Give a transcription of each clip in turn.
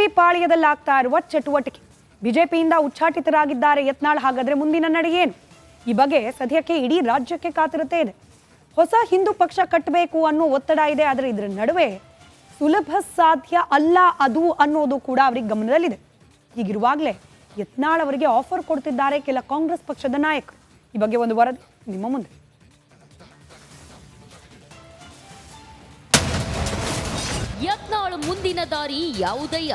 BJP ಪಾಳ್ಯದಲ್ಲಾಗ್ತಾ ಇರುವ ಚಟುವಟಿಕೆ. ಬಿಜೆಪಿಯಿಂದ ಉಚ್ಚಾಟಿತರಾಗಿದ್ದಾರೆ ಯತ್ನಾಳ್. ಹಾಗಾದ್ರೆ ಮುಂದಿನ ನಡೆ ಏನು? ಈ ಬಗ್ಗೆ ಸದ್ಯಕ್ಕೆ ಇಡೀ ರಾಜ್ಯಕ್ಕೆ ಕಾತುರತೆ ಇದೆ. ಹೊಸ ಹಿಂದೂ ಪಕ್ಷ ಕಟ್ಟಬೇಕು ಅನ್ನೋ ಒತ್ತಡ ಇದೆ. ಆದರೆ ಇದರ ನಡುವೆ ಸುಲಭ ಸಾಧ್ಯ ಅಲ್ಲ ಅದು ಅನ್ನೋದು ಕೂಡ ಅವರಿಗೆ ಗಮನದಲ್ಲಿದೆ. ಹೀಗಿರುವಾಗಲೇ ಯತ್ನಾಳ್ ಅವರಿಗೆ ಆಫರ್ ಕೊಡ್ತಿದ್ದಾರೆ ಕೆಲ ಕಾಂಗ್ರೆಸ್ ಪಕ್ಷದ ನಾಯಕರು. ಈ ಬಗ್ಗೆ ಒಂದು ವರದಿ ನಿಮ್ಮ ಮುಂದೆ. ಯತ್ನಾಳ್ ಮುಂದಿನ ದಾರಿ ಯಾವುದಯ್ಯ?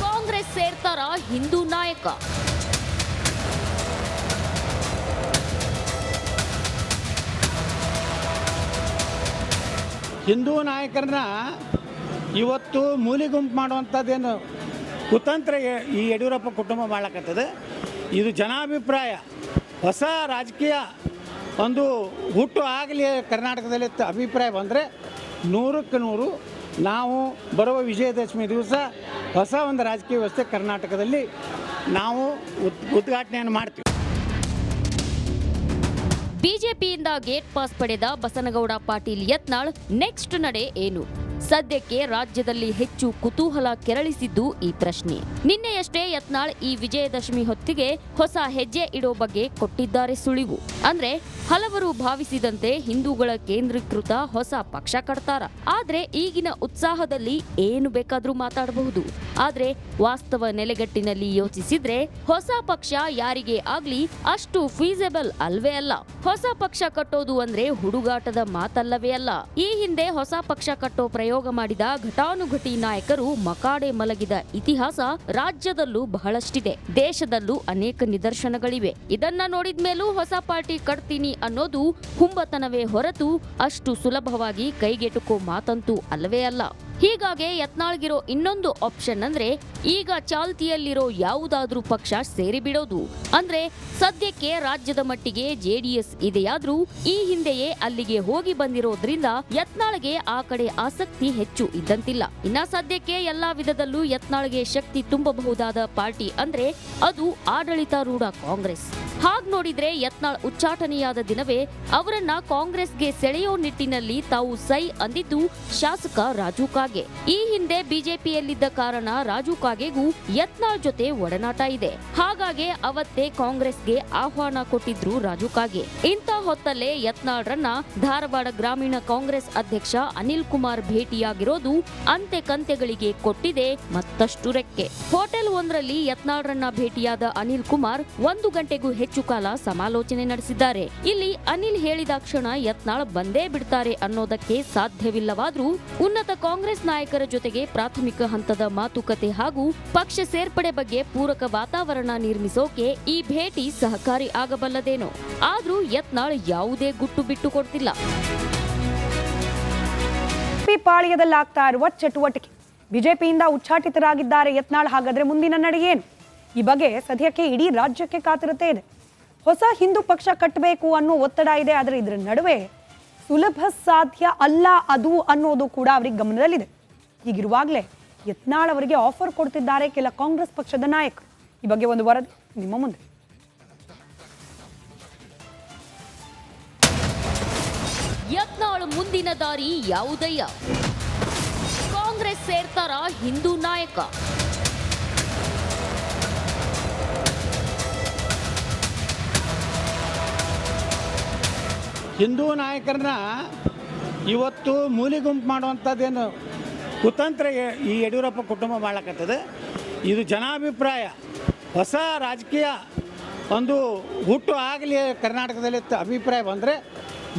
ಕಾಂಗ್ರೆಸ್ ಸೇರ್ತಾರ ಹಿಂದೂ ನಾಯಕ? ಹಿಂದೂ ನಾಯಕರನ್ನ ಇವತ್ತು ಮೂಲಿಗುಂಪು ಮಾಡುವಂಥದ್ದೇನು ಕುತಂತ್ರ ಈ ಯಡಿಯೂರಪ್ಪ ಕುಟುಂಬ ಮಾಡಕತ್ತದೆ. ಇದು ಜನಾಭಿಪ್ರಾಯ. ಹೊಸ ರಾಜಕೀಯ ಒಂದು ಹುಟ್ಟು ಆಗಲಿ ಕರ್ನಾಟಕದಲ್ಲಿ ಅಭಿಪ್ರಾಯ ಬಂದರೆ 100ಕ್ಕೆ 100 ನಾವು ಬರುವ ವಿಜಯದಶಮಿ ದಿವಸ ಹೊಸ ಒಂದು ರಾಜಕೀಯ ವ್ಯವಸ್ಥೆ ಕರ್ನಾಟಕದಲ್ಲಿ ನಾವು ಉದ್ಘಾಟನೆಯನ್ನು ಮಾಡ್ತೀವಿ. ಬಿಜೆಪಿಯಿಂದ ಗೇಟ್ ಪಾಸ್ ಪಡೆದ ಬಸನಗೌಡ ಪಾಟೀಲ್ ಯತ್ನಾಳ್ ನೆಕ್ಸ್ಟ್ ನಡೆ ಏನು? ಸದ್ಯಕ್ಕೆ ರಾಜ್ಯದಲ್ಲಿ ಹೆಚ್ಚು ಕುತೂಹಲ ಕೆರಳಿಸಿದ್ದು ಈ ಪ್ರಶ್ನೆ. ನಿನ್ನೆಯಷ್ಟೇ ಯತ್ನಾಳ್ ಈ ವಿಜಯದಶಮಿ ಹೊತ್ತಿಗೆ ಹೊಸ ಹೆಜ್ಜೆ ಇಡೋ ಬಗ್ಗೆ ಕೊಟ್ಟಿದ್ದಾರೆ ಸುಳಿವು. ಅಂದ್ರೆ ಹಲವರು ಭಾವಿಸಿದಂತೆ ಹಿಂದೂಗಳ ಕೇಂದ್ರೀಕೃತ ಹೊಸ ಪಕ್ಷ ಕಟ್ತಾರ. ಆದ್ರೆ ಈಗಿನ ಉತ್ಸಾಹದಲ್ಲಿ ಏನು ಬೇಕಾದ್ರೂ ಮಾತಾಡಬಹುದು. ಆದ್ರೆ ವಾಸ್ತವ ನೆಲೆಗಟ್ಟಿನಲ್ಲಿ ಯೋಚಿಸಿದ್ರೆ ಹೊಸ ಪಕ್ಷ ಯಾರಿಗೆ ಆಗ್ಲಿ ಅಷ್ಟು ಫೀಸಬಲ್ ಅಲ್ವೇ ಅಲ್ಲ. ಹೊಸ ಪಕ್ಷ ಕಟ್ಟೋದು ಅಂದ್ರೆ ಹುಡುಗಾಟದ ಮಾತಲ್ಲವೇ ಅಲ್ಲ. ಈ ಹಿಂದೆ ಹೊಸ ಪಕ್ಷ ಕಟ್ಟೋ ಪ್ರಯೋಗ ಮಾಡಿದ ಘಟಾನುಘಟಿ ನಾಯಕರು ಮಕಾಡೆ ಮಲಗಿದ ಇತಿಹಾಸ ರಾಜ್ಯದಲ್ಲೂ ಬಹಳಷ್ಟಿದೆ. ದೇಶದಲ್ಲೂ ಅನೇಕ ನಿದರ್ಶನಗಳಿವೆ. ಇದನ್ನ ನೋಡಿದ್ಮೇಲೂ ಹೊಸ ಪಾರ್ಟಿ ಕಟ್ತೀನಿ ಅನ್ನೋದು ಹುಂಬತನವೇ ಹೊರತು ಅಷ್ಟು ಸುಲಭವಾಗಿ ಕೈಗೆಟುಕೋ ಮಾತಂತೂ ಅಲ್ಲವೇ ಅಲ್ಲ. ಹೀಗಾಗಿ ಯತ್ನಾಳ್ಗಿರೋ ಇನ್ನೊಂದು ಆಪ್ಷನ್ ಅಂದ್ರೆ ಈಗ ಚಾಲ್ತಿಯಲ್ಲಿರೋ ಯಾವುದಾದ್ರೂ ಪಕ್ಷ ಸೇರಿಬಿಡೋದು. ಅಂದ್ರೆ ಸದ್ಯಕ್ಕೆ ರಾಜ್ಯದ ಮಟ್ಟಿಗೆ ಜೆಡಿಎಸ್ ಇದೆಯಾದ್ರೂ ಈ ಹಿಂದೆಯೇ ಅಲ್ಲಿಗೆ ಹೋಗಿ ಬಂದಿರೋದ್ರಿಂದ ಯತ್ನಾಳ್ಗೆ ಆ ಕಡೆ ಆಸಕ್ತಿ ಹೆಚ್ಚು ಇದ್ದಂತಿಲ್ಲ. ಇನ್ನ ಸದ್ಯಕ್ಕೆ ಎಲ್ಲಾ ವಿಧದಲ್ಲೂ ಯತ್ನಾಳ್ಗೆ ಶಕ್ತಿ ತುಂಬಬಹುದಾದ ಪಾರ್ಟಿ ಅಂದ್ರೆ ಅದು ಆಡಳಿತಾರೂಢ ಕಾಂಗ್ರೆಸ್. ಹಾಗ್ ನೋಡಿದ್ರೆ ಯತ್ನಾಳ್ ಉಚ್ಚಾಟನೆಯಾದ ದಿನವೇ ಅವರನ್ನ ಕಾಂಗ್ರೆಸ್ಗೆ ಸೆಳೆಯೋ ನಿಟ್ಟಿನಲ್ಲಿ ತಾವು ಸೈ ಅಂದಿದ್ದು ಶಾಸಕ ರಾಜು ಕಾಗೆ. ಈ ಹಿಂದೆ ಬಿಜೆಪಿಯಲ್ಲಿದ್ದ ಕಾರಣ ರಾಜು ಕಾಗೆಗೂ ಯತ್ನಾಳ್ ಜೊತೆ ಒಡನಾಟ ಇದೆ. ಹಾಗಾಗಿ ಅವತ್ತೇ ಕಾಂಗ್ರೆಸ್ಗೆ ಆಹ್ವಾನ ಕೊಟ್ಟಿದ್ರು ರಾಜು ಕಾಗೆ. ಇಂಥ ಹೊತ್ತಲ್ಲೇ ಯತ್ನಾಳ್ರನ್ನ ಧಾರವಾಡ ಗ್ರಾಮೀಣ ಕಾಂಗ್ರೆಸ್ ಅಧ್ಯಕ್ಷ ಅನಿಲ್ ಕುಮಾರ್ ಭೇಟಿಯಾಗಿರೋದು ಅಂತೆ ಕಂತೆಗಳಿಗೆ ಕೊಟ್ಟಿದೆ ಮತ್ತಷ್ಟು ರೆಕ್ಕೆ. ಹೋಟೆಲ್ ಒಂದರಲ್ಲಿ ಯತ್ನಾಳ್ರನ್ನ ಭೇಟಿಯಾದ ಅನಿಲ್ ಕುಮಾರ್ 1 ಗಂಟೆಗೂ ಹೆಚ್ಚು ಕಾಲ ಸಮಾಲೋಚನೆ ನಡೆಸಿದ್ದಾರೆ. ಇಲ್ಲಿ ಅನಿಲ್ ಹೇಳಿದ ಕ್ಷಣ ಯತ್ನಾಳ್ ಬಂದೇ ಬಿಡ್ತಾರೆ ಅನ್ನೋದಕ್ಕೆ ಸಾಧ್ಯವಿಲ್ಲವಾದ್ರೂ ಉನ್ನತ ಕಾಂಗ್ರೆಸ್ ನಾಯಕರ ಜೊತೆಗೆ ಪ್ರಾಥಮಿಕ ಹಂತದ ಮಾತುಕತೆ ಹಾಗೂ ಪಕ್ಷ ಸೇರ್ಪಡೆ ಬಗ್ಗೆ ಪೂರಕ ವಾತಾವರಣ ನಿರ್ಮಿಸೋಕೆ ಈ ಭೇಟಿ ಸಹಕಾರಿ ಆಗಬಲ್ಲದೇನೋ. ಆದ್ರೂ ಯತ್ನಾಳ್ ಯಾವುದೇ ಗುಟ್ಟು ಬಿಟ್ಟು ಕೊಡ್ತಿಲ್ಲ. ಪಾಳ್ಯದಲ್ಲಾಗ್ತಾ ಇರುವ ಚಟುವಟಿಕೆ. ಬಿಜೆಪಿಯಿಂದ ಉಚ್ಚಾಟಿತರಾಗಿದ್ದಾರೆ ಯತ್ನಾಳ್. ಹಾಗಾದ್ರೆ ಮುಂದಿನ ನಡೆ ಏನು? ಈ ಬಗ್ಗೆ ಸದ್ಯಕ್ಕೆ ಇಡೀ ರಾಜ್ಯಕ್ಕೆ ಕಾತುರತೆ ಇದೆ. ಹೊಸ ಹಿಂದೂ ಪಕ್ಷ ಕಟ್ಟಬೇಕು ಅನ್ನೋ ಒತ್ತಡ ಇದೆ. ಆದರೆ ಇದರ ನಡುವೆ ಸುಲಭ ಸಾಧ್ಯ ಅಲ್ಲ ಅದು ಅನ್ನೋದು ಕೂಡ ಅವರಿಗೆ ಗಮನದಲ್ಲಿದೆ. ಹೀಗಿರುವಾಗಲೇ ಯತ್ನಾಳ್ ಅವರಿಗೆ ಆಫರ್ ಕೊಡ್ತಿದ್ದಾರೆ ಕೆಲ ಕಾಂಗ್ರೆಸ್ ಪಕ್ಷದ ನಾಯಕರು. ಈ ಬಗ್ಗೆ ಒಂದು ವರದಿ ನಿಮ್ಮ ಮುಂದೆ. ಯತ್ನಾಳ್ ಮುಂದಿನ ದಾರಿ ಯಾವುದಯ್ಯ? ಕಾಂಗ್ರೆಸ್ ಸೇರ್ತಾರ ಹಿಂದೂ ನಾಯಕ? ಹಿಂದೂ ನಾಯಕರನ್ನ ಇವತ್ತು ಮೂಲಿಗುಂಪು ಮಾಡುವಂಥದ್ದೇನು ಕುತಂತ್ರ ಈ ಯಡಿಯೂರಪ್ಪ ಕುಟುಂಬ ಮಾಡಕತ್ತದೆ. ಇದು ಜನಾಭಿಪ್ರಾಯ. ಹೊಸ ರಾಜಕೀಯ ಒಂದು ಹುಟ್ಟು ಆಗಲಿ ಕರ್ನಾಟಕದಲ್ಲಿ ಅಭಿಪ್ರಾಯ ಬಂದರೆ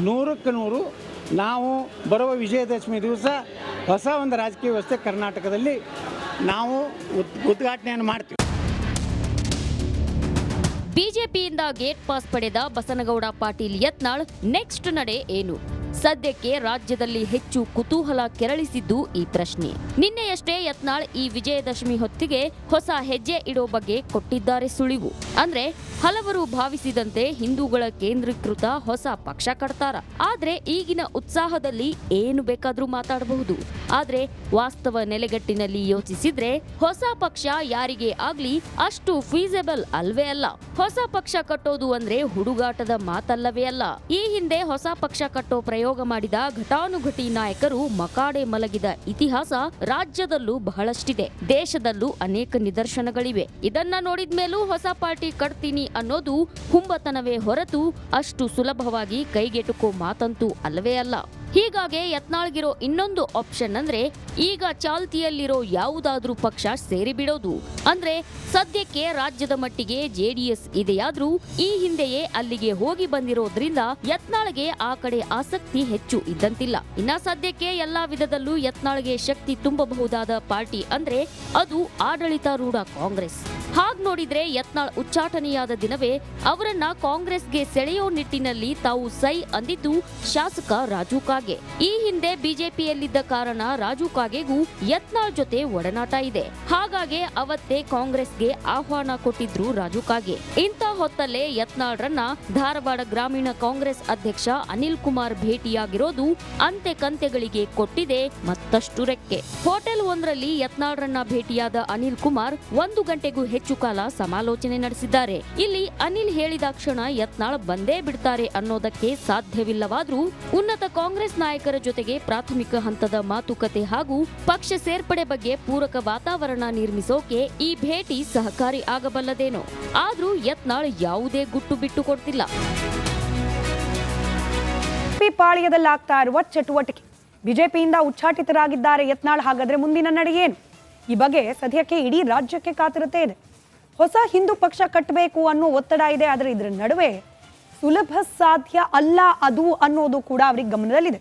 100ಕ್ಕೆ 100 ನಾವು ಬರುವ ವಿಜಯದಶಮಿ ದಿವಸ ಹೊಸ ಒಂದು ರಾಜಕೀಯ ವ್ಯವಸ್ಥೆ ಕರ್ನಾಟಕದಲ್ಲಿ ನಾವು ಉದ್ಘಾಟನೆಯನ್ನು ಮಾಡ್ತೀವಿ. ಬಿಜೆಪಿಯಿಂದ ಗೇಟ್ ಪಾಸ್ ಪಡೆದ ಬಸನಗೌಡ ಪಾಟೀಲ್ ಯತ್ನಾಳ್ ನೆಕ್ಸ್ಟ್ ನಡೆ ಏನು? ಸದ್ಯಕ್ಕೆ ರಾಜ್ಯದಲ್ಲಿ ಹೆಚ್ಚು ಕುತೂಹಲ ಕೆರಳಿಸಿದ್ದು ಈ ಪ್ರಶ್ನೆ. ನಿನ್ನೆಯಷ್ಟೇ ಯತ್ನಾಳ್ ಈ ವಿಜಯದಶಮಿ ಹೊತ್ತಿಗೆ ಹೊಸ ಹೆಜ್ಜೆ ಇಡೋ ಬಗ್ಗೆ ಕೊಟ್ಟಿದ್ದಾರೆ ಸುಳಿವು. ಅಂದ್ರೆ ಹಲವರು ಭಾವಿಸಿದಂತೆ ಹಿಂದೂಗಳ ಕೇಂದ್ರೀಕೃತ ಹೊಸ ಪಕ್ಷ ಕಟ್ತಾರ. ಆದ್ರೆ ಈಗಿನ ಉತ್ಸಾಹದಲ್ಲಿ ಏನು ಬೇಕಾದ್ರೂ ಮಾತಾಡಬಹುದು. ಆದ್ರೆ ವಾಸ್ತವ ನೆಲೆಗಟ್ಟಿನಲ್ಲಿ ಯೋಚಿಸಿದ್ರೆ ಹೊಸ ಪಕ್ಷ ಯಾರಿಗೆ ಆಗ್ಲಿ ಅಷ್ಟು ಫೀಸಬಲ್ ಅಲ್ವೇ ಅಲ್ಲ. ಹೊಸ ಪಕ್ಷ ಕಟ್ಟೋದು ಅಂದ್ರೆ ಹುಡುಗಾಟದ ಮಾತಲ್ಲವೇ ಅಲ್ಲ. ಈ ಹಿಂದೆ ಹೊಸ ಪಕ್ಷ ಕಟ್ಟೋ ಪ್ರಯೋಗ ಪ್ರಯೋಗ ಮಾಡಿದ ಘಟಾನುಘಟಿ ನಾಯಕರು ಮಕಾಡೆ ಮಲಗಿದ ಇತಿಹಾಸ ರಾಜ್ಯದಲ್ಲೂ ಬಹಳಷ್ಟಿದೆ, ದೇಶದಲ್ಲೂ ಅನೇಕ ನಿದರ್ಶನಗಳಿವೆ. ಇದನ್ನ ನೋಡಿದ್ಮೇಲೂ ಹೊಸ ಪಾರ್ಟಿ ಕಟ್ತೀನಿ ಅನ್ನೋದು ಹುಂಬತನವೇ ಹೊರತು ಅಷ್ಟು ಸುಲಭವಾಗಿ ಕೈಗೆಟುಕೋ ಮಾತಂತೂ ಅಲ್ಲವೇ ಅಲ್ಲ. ಹೀಗಾಗಿ ಯತ್ನಾಳ್ಗಿರೋ ಇನ್ನೊಂದು ಆಪ್ಷನ್ ಅಂದ್ರೆ ಈಗ ಚಾಲ್ತಿಯಲ್ಲಿರೋ ಯಾವುದಾದ್ರೂ ಪಕ್ಷ ಸೇರಿಬಿಡೋದು. ಅಂದ್ರೆ ಸದ್ಯಕ್ಕೆ ರಾಜ್ಯದ ಮಟ್ಟಿಗೆ ಜೆಡಿಎಸ್ ಇದೆಯಾದ್ರೂ ಈ ಹಿಂದೆಯೇ ಅಲ್ಲಿಗೆ ಹೋಗಿ ಬಂದಿರೋದ್ರಿಂದ ಯತ್ನಾಳ್ಗೆ ಆ ಕಡೆ ಆಸಕ್ತಿ ಹೆಚ್ಚು ಇದ್ದಂತಿಲ್ಲ. ಇನ್ನ ಸದ್ಯಕ್ಕೆ ಎಲ್ಲಾ ವಿಧದಲ್ಲೂ ಯತ್ನಾಳ್ಗೆ ಶಕ್ತಿ ತುಂಬಬಹುದಾದ ಪಾರ್ಟಿ ಅಂದ್ರೆ ಅದು ಆಡಳಿತಾರೂಢ ಕಾಂಗ್ರೆಸ್. ಹಾಗ್ ನೋಡಿದ್ರೆ ಯತ್ನಾಳ್ ಉಚ್ಚಾಟನೆಯಾದ ದಿನವೇ ಅವರನ್ನ ಕಾಂಗ್ರೆಸ್ಗೆ ಸೆಳೆಯೋ ನಿಟ್ಟಿನಲ್ಲಿ ತಾವು ಸೈ ಅಂದಿದ್ದು ಶಾಸಕ ರಾಜು ಕಾಗೆ. ಈ ಹಿಂದೆ ಬಿಜೆಪಿಯಲ್ಲಿದ್ದ ಕಾರಣ ರಾಜು ಕಾಗೆಗೂ ಯತ್ನಾಳ್ ಜೊತೆ ಒಡನಾಟ ಇದೆ. ಹಾಗಾಗಿ ಅವತ್ತೇ ಕಾಂಗ್ರೆಸ್ಗೆ ಆಹ್ವಾನ ಕೊಟ್ಟಿದ್ರು ರಾಜು ಕಾಗೆ. ಇಂಥ ಹೊತ್ತಲ್ಲೇ ಯತ್ನಾಳ್ರನ್ನ ಧಾರವಾಡ ಗ್ರಾಮೀಣ ಕಾಂಗ್ರೆಸ್ ಅಧ್ಯಕ್ಷ ಅನಿಲ್ ಕುಮಾರ್ ಭೇಟಿಯಾಗಿರೋದು ಅಂತೆ ಕಂತೆಗಳಿಗೆ ಕೊಟ್ಟಿದೆ ಮತ್ತಷ್ಟು ರೆಕ್ಕೆ. ಹೋಟೆಲ್ ಒಂದರಲ್ಲಿ ಯತ್ನಾಳ್ರನ್ನ ಭೇಟಿಯಾದ ಅನಿಲ್ ಕುಮಾರ್ 1 ಗಂಟೆಗೂ ಹೆಚ್ಚು ಕಾಲ ಸಮಾಲೋಚನೆ ನಡೆಸಿದ್ದಾರೆ. ಇಲ್ಲಿ ಅನಿಲ್ ಹೇಳಿದ ಕ್ಷಣ ಯತ್ನಾಳ್ ಬಂದೇ ಬಿಡ್ತಾರೆ ಅನ್ನೋದಕ್ಕೆ ಸಾಧ್ಯವಿಲ್ಲವಾದ್ರೂ ಉನ್ನತ ಕಾಂಗ್ರೆಸ್ ನಾಯಕರ ಜೊತೆಗೆ ಪ್ರಾಥಮಿಕ ಹಂತದ ಮಾತುಕತೆ ಹಾಗೂ ಪಕ್ಷ ಸೇರ್ಪಡೆ ಬಗ್ಗೆ ಪೂರಕ ವಾತಾವರಣ ನಿರ್ಮಿಸೋಕೆ ಈ ಭೇಟಿ ಸಹಕಾರಿ ಆಗಬಲ್ಲದೇನೋ. ಆದ್ರೂ ಯತ್ನಾಳ್ ಯಾವುದೇ ಗುಟ್ಟು ಬಿಟ್ಟು ಕೊಡ್ತಿಲ್ಲ. ಪಾಳ್ಯದಲ್ಲಾಗ್ತಾ ಇರುವ ಚಟುವಟಿಕೆ, ಬಿಜೆಪಿಯಿಂದ ಉಚ್ಚಾಟಿತರಾಗಿದ್ದಾರೆ ಯತ್ನಾಳ್. ಹಾಗಾದ್ರೆ ಮುಂದಿನ ನಡೆ ಏನು? ಈ ಬಗ್ಗೆ ಸದ್ಯಕ್ಕೆ ಇಡೀ ರಾಜ್ಯಕ್ಕೆ ಕಾತಿರತೆ ಇದೆ. ಹೊಸ ಹಿಂದೂ ಪಕ್ಷ ಕಟ್ಟಬೇಕು ಅನ್ನೋ ಒತ್ತಡ ಇದೆ. ಆದರೆ ಇದರ ನಡುವೆ ಸುಲಭ ಸಾಧ್ಯ ಅಲ್ಲ ಅದು ಅನ್ನೋದು ಕೂಡ ಅವರಿಗೆ ಗಮನದಲ್ಲಿದೆ.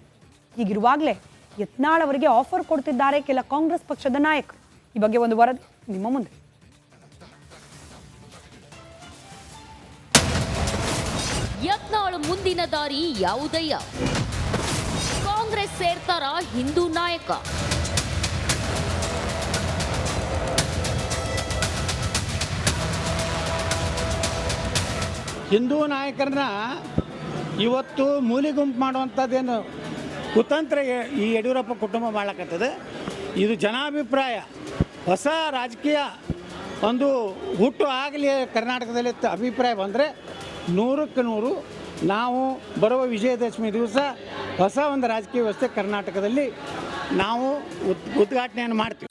ಹೀಗಿರುವಾಗಲೇ ಯತ್ನಾಳ್ ಅವರಿಗೆ ಆಫರ್ ಕೊಡ್ತಿದ್ದಾರೆ ಕೆಲ ಕಾಂಗ್ರೆಸ್ ಪಕ್ಷದ ನಾಯಕರು. ಈ ಬಗ್ಗೆ ಒಂದು ವರದಿ ನಿಮ್ಮ ಮುಂದೆ. ಯತ್ನಾಳ್ ಮುಂದಿನ ದಾರಿ ಯಾವುದಯ್ಯ? ಕಾಂಗ್ರೆಸ್ ಸೇರ್ತಾರ ಹಿಂದೂ ನಾಯಕ? ಹಿಂದೂ ನಾಯಕರನ್ನ ಇವತ್ತು ಮೂಲಿಗುಂಪು ಮಾಡುವಂಥದ್ದೇನು ಕುತಂತ್ರ ಈ ಯಡಿಯೂರಪ್ಪ ಕುಟುಂಬ ಮಾಡಕತ್ತದೆ. ಇದು ಜನಾಭಿಪ್ರಾಯ. ಹೊಸ ರಾಜಕೀಯ ಒಂದು ಹುಟ್ಟು ಆಗಲಿ ಕರ್ನಾಟಕದಲ್ಲಿ ಅಭಿಪ್ರಾಯ ಬಂದರೆ 100ಕ್ಕೆ 100 ನಾವು ಬರುವ ವಿಜಯದಶಮಿ ದಿವಸ ಹೊಸ ಒಂದು ರಾಜಕೀಯ ವ್ಯವಸ್ಥೆ ಕರ್ನಾಟಕದಲ್ಲಿ ನಾವು ಉದ್ಘಾಟನೆಯನ್ನು ಮಾಡ್ತೀವಿ.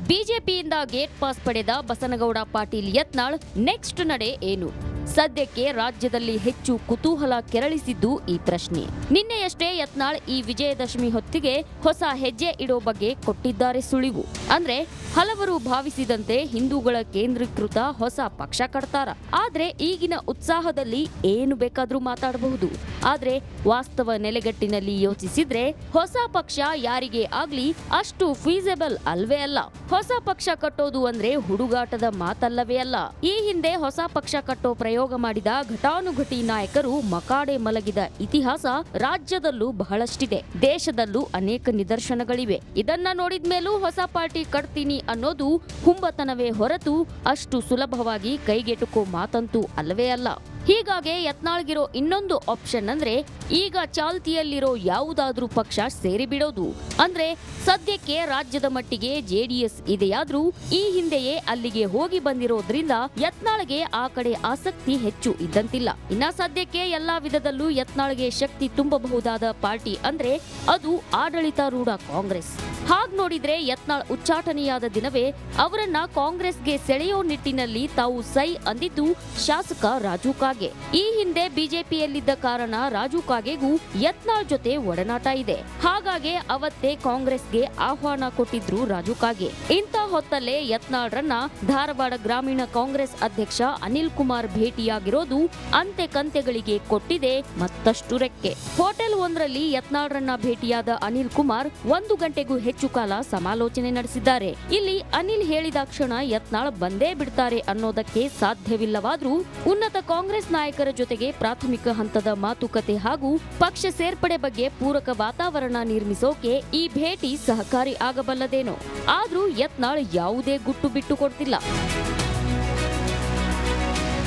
ಬಿಜೆಪಿಯಿಂದ ಗೇಟ್ ಪಾಸ್ ಪಡೆದ ಬಸನಗೌಡ ಪಾಟೀಲ್ ಯತ್ನಾಳ್ ನೆಕ್ಸ್ಟ್ ನಡೆ ಏನು? ಸದ್ಯಕ್ಕೆ ರಾಜ್ಯದಲ್ಲಿ ಹೆಚ್ಚು ಕುತೂಹಲ ಕೆರಳಿಸಿದ್ದು ಈ ಪ್ರಶ್ನೆ. ನಿನ್ನೆಯಷ್ಟೇ ಯತ್ನಾಳ್ ಈ ವಿಜಯದಶಮಿ ಹೊತ್ತಿಗೆ ಹೊಸ ಹೆಜ್ಜೆ ಇಡೋ ಬಗ್ಗೆ ಕೊಟ್ಟಿದ್ದಾರೆ ಸುಳಿವು. ಅಂದ್ರೆ ಹಲವರು ಭಾವಿಸಿದಂತೆ ಹಿಂದೂಗಳ ಕೇಂದ್ರೀಕೃತ ಹೊಸ ಪಕ್ಷ ಕಟ್ತಾರ. ಆದ್ರೆ ಈಗಿನ ಉತ್ಸಾಹದಲ್ಲಿ ಏನು ಬೇಕಾದ್ರೂ ಮಾತಾಡಬಹುದು. ಆದ್ರೆ ವಾಸ್ತವ ನೆಲೆಗಟ್ಟಿನಲ್ಲಿ ಯೋಚಿಸಿದ್ರೆ ಹೊಸ ಪಕ್ಷ ಯಾರಿಗೆ ಆಗ್ಲಿ ಅಷ್ಟು ಫೀಸಬಲ್ ಅಲ್ವೇ ಅಲ್ಲ. ಹೊಸ ಪಕ್ಷ ಕಟ್ಟೋದು ಅಂದ್ರೆ ಹುಡುಗಾಟದ ಮಾತಲ್ಲವೇ ಅಲ್ಲ. ಈ ಹಿಂದೆ ಹೊಸ ಪಕ್ಷ ಕಟ್ಟೋ ಪ್ರಯೋಗ ಮಾಡಿದ ಘಟಾನುಘಟಿ ನಾಯಕರು ಮಕಾಡೆ ಮಲಗಿದ ಇತಿಹಾಸ ರಾಜ್ಯದಲ್ಲೂ ಬಹಳಷ್ಟಿದೆ, ದೇಶದಲ್ಲೂ ಅನೇಕ ನಿದರ್ಶನಗಳಿವೆ. ಇದನ್ನ ನೋಡಿದ್ಮೇಲೂ ಹೊಸ ಪಾರ್ಟಿ ಕಟ್ತೀನಿ ಅನ್ನೋದು ಹುಂಬತನವೇ ಹೊರತು ಅಷ್ಟು ಸುಲಭವಾಗಿ ಕೈಗೆಟುಕೋ ಮಾತಂತೂ ಅಲ್ಲವೇ ಅಲ್ಲ. ಹೀಗಾಗಿ ಯತ್ನಾಳ್ಗಿರೋ ಇನ್ನೊಂದು ಆಪ್ಷನ್ ಅಂದ್ರೆ ಈಗ ಚಾಲ್ತಿಯಲ್ಲಿರೋ ಯಾವುದಾದ್ರೂ ಪಕ್ಷ ಸೇರಿಬಿಡೋದು. ಅಂದ್ರೆ ಸದ್ಯಕ್ಕೆ ರಾಜ್ಯದ ಮಟ್ಟಿಗೆ ಜೆಡಿಎಸ್ ಇದೆಯಾದ್ರೂ ಈ ಹಿಂದೆಯೇ ಅಲ್ಲಿಗೆ ಹೋಗಿ ಬಂದಿರೋದ್ರಿಂದ ಯತ್ನಾಳ್ಗೆ ಆ ಕಡೆ ಆಸಕ್ತಿ ಹೆಚ್ಚು ಇದ್ದಂತಿಲ್ಲ. ಇನ್ನ ಸದ್ಯಕ್ಕೆ ಎಲ್ಲಾ ವಿಧದಲ್ಲೂ ಯತ್ನಾಳ್ಗೆ ಶಕ್ತಿ ತುಂಬಬಹುದಾದ ಪಾರ್ಟಿ ಅಂದ್ರೆ ಅದು ಆಡಳಿತಾರೂಢ ಕಾಂಗ್ರೆಸ್. ಹಾಗ್ ನೋಡಿದ್ರೆ ಯತ್ನಾಳ್ ಉಚ್ಚಾಟನೆಯಾದ ದಿನವೇ ಅವರನ್ನ ಕಾಂಗ್ರೆಸ್ಗೆ ಸೆಳೆಯೋ ನಿಟ್ಟಿನಲ್ಲಿ ತಾವು ಸೈ ಅಂದಿದ್ದು ಶಾಸಕ ರಾಜು ಕಾಗೆ. ಈ ಹಿಂದೆ ಬಿಜೆಪಿಯಲ್ಲಿದ್ದ ಕಾರಣ ರಾಜು ಕಾಗೆಗೂ ಯತ್ನಾಳ್ ಜೊತೆ ಒಡನಾಟ ಇದೆ. ಹಾಗಾಗಿ ಅವತ್ತೇ ಕಾಂಗ್ರೆಸ್ಗೆ ಆಹ್ವಾನ ಕೊಟ್ಟಿದ್ರು ರಾಜು ಕಾಗೆ. ಇಂಥ ಹೊತ್ತಲ್ಲೇ ಯತ್ನಾಳ್ರನ್ನ ಧಾರವಾಡ ಗ್ರಾಮೀಣ ಕಾಂಗ್ರೆಸ್ ಅಧ್ಯಕ್ಷ ಅನಿಲ್ ಕುಮಾರ್ ಭೇಟಿಯಾಗಿರೋದು ಅಂತೆ ಕಂತೆಗಳಿಗೆ ಕೊಟ್ಟಿದೆ ಮತ್ತಷ್ಟು ರೆಕ್ಕೆ. ಹೋಟೆಲ್ ಒಂದರಲ್ಲಿ ಯತ್ನಾಳ್ರನ್ನ ಭೇಟಿಯಾದ ಅನಿಲ್ ಕುಮಾರ್ 1 ಗಂಟೆಗೂ ಹೆಚ್ಚು ಕಾಲ ಸಮಾಲೋಚನೆ ನಡೆಸಿದ್ದಾರೆ. ಇಲ್ಲಿ ಅನಿಲ್ ಹೇಳಿದ ಕ್ಷಣ ಯತ್ನಾಳ್ ಬಂದೇ ಬಿಡ್ತಾರೆ ಅನ್ನೋದಕ್ಕೆ ಸಾಧ್ಯವಿಲ್ಲವಾದ್ರೂ ಉನ್ನತ ಕಾಂಗ್ರೆಸ್ ನಾಯಕರ ಜೊತೆಗೆ ಪ್ರಾಥಮಿಕ ಹಂತದ ಮಾತುಕತೆ ಹಾಗೂ ಪಕ್ಷ ಸೇರ್ಪಡೆ ಬಗ್ಗೆ ಪೂರಕ ವಾತಾವರಣ ನಿರ್ಮಿಸೋಕೆ ಈ ಭೇಟಿ ಸಹಕಾರಿ ಆಗಬಲ್ಲದೇನೋ. ಆದ್ರೂ ಯತ್ನಾಳ್ ಯಾವುದೇ ಗುಟ್ಟು ಬಿಟ್ಟು ಕೊಡ್ತಿಲ್ಲ.